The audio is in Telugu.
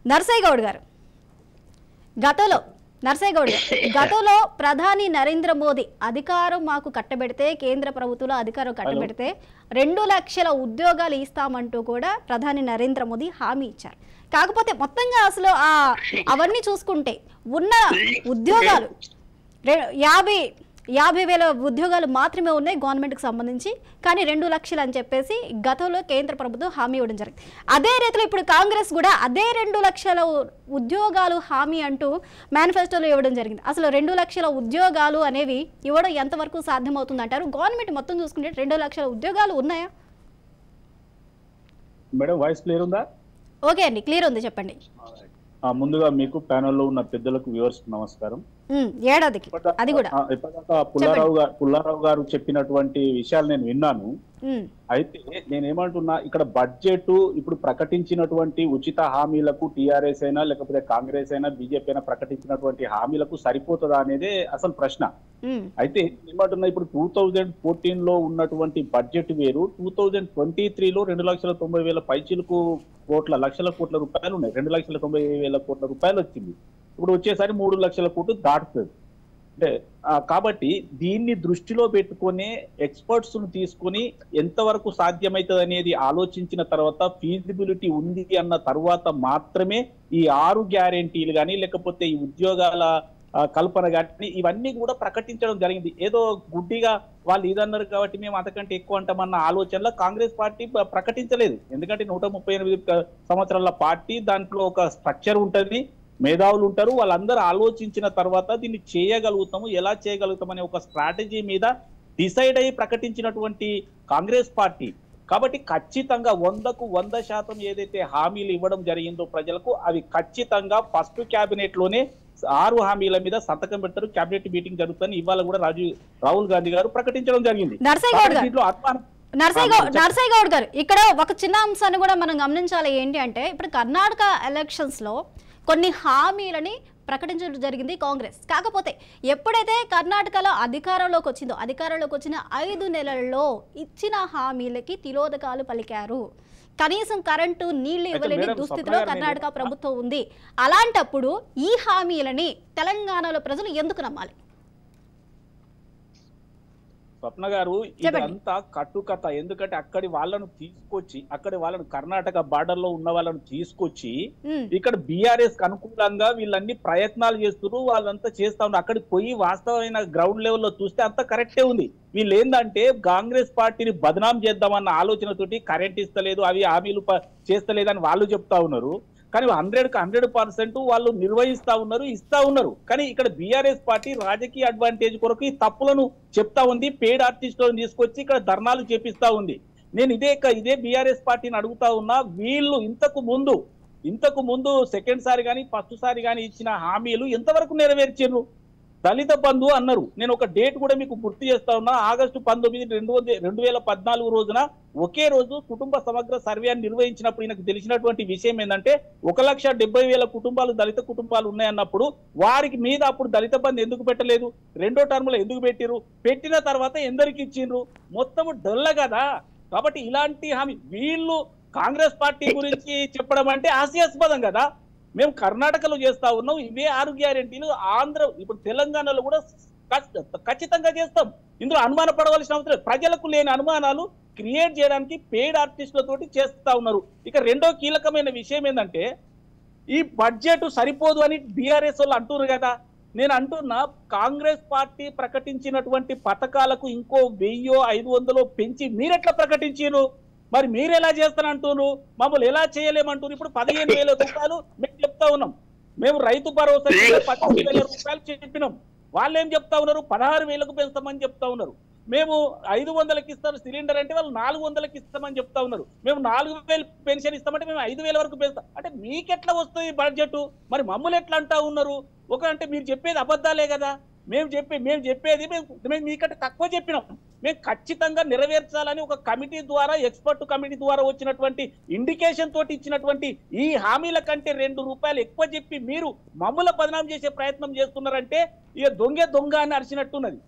నర్సయ్య గౌడ్ గారు, గతంలో ప్రధాని నరేంద్ర మోదీ అధికారం మాకు కట్టబెడితే, కేంద్ర ప్రభుత్వంలో అధికారం కట్టబెడితే 2 లక్షల ఉద్యోగాలు ఇస్తామంటూ కూడా ప్రధాని నరేంద్ర మోదీ హామీ ఇచ్చారు. కాకపోతే మొత్తంగా అసలు అవన్నీ చూసుకుంటే ఉన్న ఉద్యోగాలు 50,000 ఉద్యోగాలు మాత్రమే ఉన్నాయి గవర్నమెంట్కి సంబంధించి. కానీ 2 లక్షలు అని చెప్పేసి గతంలో కేంద్ర ప్రభుత్వం హామీ ఇవ్వడం జరిగింది. అదే రీతిలో ఇప్పుడు కాంగ్రెస్ కూడా అదే 2 లక్షల ఉద్యోగాలు హామీ అంటూ మేనిఫెస్టోలో ఇవ్వడం జరిగింది. అసలు 2 లక్షల ఉద్యోగాలు అనేవి ఇవ్వడం ఎంతవరకు సాధ్యమవుతుంది అంటారు? గవర్నమెంట్ మొత్తం చూసుకుంటే 2 లక్షల ఉద్యోగాలు ఉన్నాయా? మేడం వాయిస్ క్లియర్ ఉందా? ఓకే అండి, క్లియర్ ఉంది, చెప్పండి. ముందుగా మీకు ప్యానెల్లో ఉన్న పెద్దలకు వ్యూవర్స్ నమస్కారం. ఏడాదికి అది కూడా ఇప్పటిదాకా పుల్లారావు గారు చెప్పినటువంటి విషయాలు నేను విన్నాను. అయితే నేనేమంటున్నా, ఇక్కడ బడ్జెట్ ఇప్పుడు ప్రకటించినటువంటి ఉచిత హామీలకు టీఆర్ఎస్ అయినా లేకపోతే కాంగ్రెస్ అయినా బీజేపీ అయినా ప్రకటించినటువంటి హామీలకు సరిపోతుందా అనేదే అసలు ప్రశ్న. అయితే ఏమంటున్నా, ఇప్పుడు 2014 లో ఉన్నటువంటి బడ్జెట్ వేరు, 2023లో 2,90,000 పైచిలకు లక్షల కోట్ల రూపాయలు ఉన్నాయి. 2,90,000 కోట్ల రూపాయలు వచ్చింది. ఇప్పుడు వచ్చేసరి 3 లక్షల కోట్లు దాటుతుంది. అంటే కాబట్టి దీన్ని దృష్టిలో పెట్టుకుని ఎక్స్పర్ట్స్ ను తీసుకుని ఎంతవరకు సాధ్యమవుతుంది అనేది ఆలోచించిన తర్వాత, ఫీజిబిలిటీ ఉంది అన్న తర్వాత మాత్రమే ఈ 6 గ్యారెంటీలు కానీ లేకపోతే ఈ ఉద్యోగాల కల్పన కానీ ఇవన్నీ కూడా ప్రకటించడం జరిగింది. ఏదో గుడ్డిగా వాళ్ళు ఇదన్నారు కాబట్టి మేము అంతకంటే ఎక్కువ అంటామన్న ఆలోచనలో కాంగ్రెస్ పార్టీ ప్రకటించలేదు. ఎందుకంటే 138 సంవత్సరాల పార్టీ, దాంట్లో ఒక స్ట్రక్చర్ ఉంటుంది, మేధావులు ఉంటారు. వాళ్ళందరూ ఆలోచించిన తర్వాత దీన్ని చేయగలుగుతాము, ఎలా చేయగలుగుతాం అనే ఒక స్ట్రాటజీ మీద డిసైడ్ అయ్యి ప్రకటించినటువంటి కాంగ్రెస్ పార్టీ. కాబట్టి ఖచ్చితంగా 100కు 100% ఏదైతే హామీలు ఇవ్వడం జరిగిందో ప్రజలకు, అవి ఖచ్చితంగా ఫస్ట్ క్యాబినెట్ లోనే 6 హామీల మీద సంతకం పెడతారు. క్యాబినెట్ మీటింగ్ జరుగుతుంది. ఇవాళ కూడా రాహుల్ గాంధీ గారు ప్రకటించడం జరిగింది. నర్సయ్య గౌడ్ గారు, ఇక్కడ ఒక చిన్న అంశాన్ని కూడా మనం గమనించాలి. ఏంటి అంటే, ఇప్పుడు కర్ణాటక ఎలక్షన్స్ లో కొన్ని హామీలని ప్రకటించడం జరిగింది కాంగ్రెస్. కాకపోతే ఎప్పుడైతే కర్ణాటకలో అధికారంలోకి వచ్చిన 5 నెలల్లో ఇచ్చిన హామీలకి తిలోదకాలు పలికారు. కనీసం కరెంటు, నీళ్లు ఇవ్వలేని దుస్థితిలో కర్ణాటక ప్రభుత్వం ఉంది. అలాంటప్పుడు ఈ హామీలని తెలంగాణలో ప్రజలు ఎందుకు నమ్మాలి? స్వప్న గారు, ఇదంతా కట్టుకథ. ఎందుకంటే అక్కడి వాళ్ళను కర్ణాటక బార్డర్ లో ఉన్న వాళ్ళను తీసుకొచ్చి ఇక్కడ బీఆర్ఎస్ కు అనుకూలంగా వీళ్ళన్ని ప్రయత్నాలు చేస్తున్నారు. వాళ్ళంతా చేస్తా ఉన్నారు. అక్కడికి పోయి వాస్తవమైన గ్రౌండ్ లెవెల్లో చూస్తే అంతా కరెక్టే ఉంది. వీళ్ళు ఏంటంటే కాంగ్రెస్ పార్టీని బదనాం చేద్దామన్న ఆలోచనతోటి కరెంట్ ఇస్తలేదు, అవి హామీలు చేస్తలేదు అని వాళ్ళు చెప్తా ఉన్నారు. కానీ 100కు 100% వాళ్ళు నిర్వహిస్తా ఉన్నారు, ఇస్తా ఉన్నారు. కానీ ఇక్కడ బీఆర్ఎస్ పార్టీ రాజకీయ అడ్వాంటేజ్ కొరకు ఈ తప్పులను చెప్తా ఉంది. పేడ్ ఆర్టిస్టులను తీసుకొచ్చి ఇక్కడ ధర్నాలు చేపిస్తా ఉంది. నేను ఇదే బీఆర్ఎస్ పార్టీని అడుగుతా ఉన్నా, వీళ్ళు ఇంతకు ముందు సెకండ్ సారి కానీ ఫస్ట్ సారి కానీ ఇచ్చిన హామీలు ఎంతవరకు నెరవేర్చారు? దళిత బంధు అన్నారు. నేను ఒక డేట్ కూడా మీకు గుర్తు చేస్తా ఉన్నా. ఆగస్టు 19, 2014 రోజున ఒకే రోజు కుటుంబ సమగ్ర సర్వే నిర్వహించినప్పుడు నాకు తెలిసినటువంటి విషయం ఏంటంటే, 1,70,000 కుటుంబాలు దళిత కుటుంబాలు ఉన్నాయన్నప్పుడు వారికి మీద అప్పుడు దళిత బంధు ఎందుకు పెట్టలేదు? 2వ టర్మ్ లో ఎందుకు పెట్టిరు? పెట్టిన తర్వాత ఎందరికి ఇచ్చిండ్రు? మొత్తము డొల్ల కదా. కాబట్టి ఇలాంటి హామీ వీళ్ళు కాంగ్రెస్ పార్టీ గురించి చెప్పడం అంటే హాస్యాస్పదం కదా. మేము కర్ణాటకలో చేస్తా ఉన్నాం, ఇవే 6 గ్యారెంటీలు ఇప్పుడు తెలంగాణలో కూడా ఖచ్చితంగా చేస్తాం. ఇందులో అనుమాన పడవలసిన అవసరం. ప్రజలకు లేని అనుమానాలు క్రియేట్ చేయడానికి పెయిడ్ ఆర్టిస్టులతోటి చేస్తా ఉన్నారు. ఇక రెండో కీలకమైన విషయం ఏంటంటే, ఈ బడ్జెట్ సరిపోదు అని బీఆర్ఎస్ వాళ్ళు అంటున్నారు కదా. నేను అంటున్నా, కాంగ్రెస్ పార్టీ ప్రకటించినటువంటి పథకాలకు ఇంకో 1,000-500 పెంచి మీరెట్లా ప్రకటించారు? మరి మీరు ఎలా చేస్తానంటున్నారు? మమ్మల్ని ఎలా చేయలేమంటున్నారు? ఇప్పుడు 15,000 రూపాయలు మేము చెప్తా ఉన్నాం. మేము రైతు భరోసా 15,000 రూపాయలు చెప్పినాం. వాళ్ళు ఏం చెప్తా ఉన్నారు? 16,000కు పెంచుతామని చెప్తా ఉన్నారు. మేము 500కి ఇస్తాం సిలిండర్ అంటే వాళ్ళు 400కి ఇస్తామని చెప్తా ఉన్నారు. మేము 4,000 పెన్షన్ ఇస్తామంటే మేము 5,000 వరకు పెంచుతాం. అంటే మీకెట్లా వస్తుంది బడ్జెట్? మరి మమ్మల్ని ఎట్లా అంటా ఉన్నారు? అంటే మీరు చెప్పేది అబద్ధాలే కదా. మేము చెప్పేది మీకంటే తక్కువ చెప్పినాం. మేము ఖచ్చితంగా నెరవేర్చాలని ఒక కమిటీ ద్వారా, ఎక్స్పర్ట్ కమిటీ ద్వారా వచ్చినటువంటి ఇండికేషన్ తోటి ఇచ్చినటువంటి ఈ హామీల కంటే 2 రూపాయలు ఎక్కువ చెప్పి మీరు మమ్మల్ని బదనాం చేసే ప్రయత్నం చేస్తున్నారంటే ఇక దొంగ అని అరిచినట్టున్నది.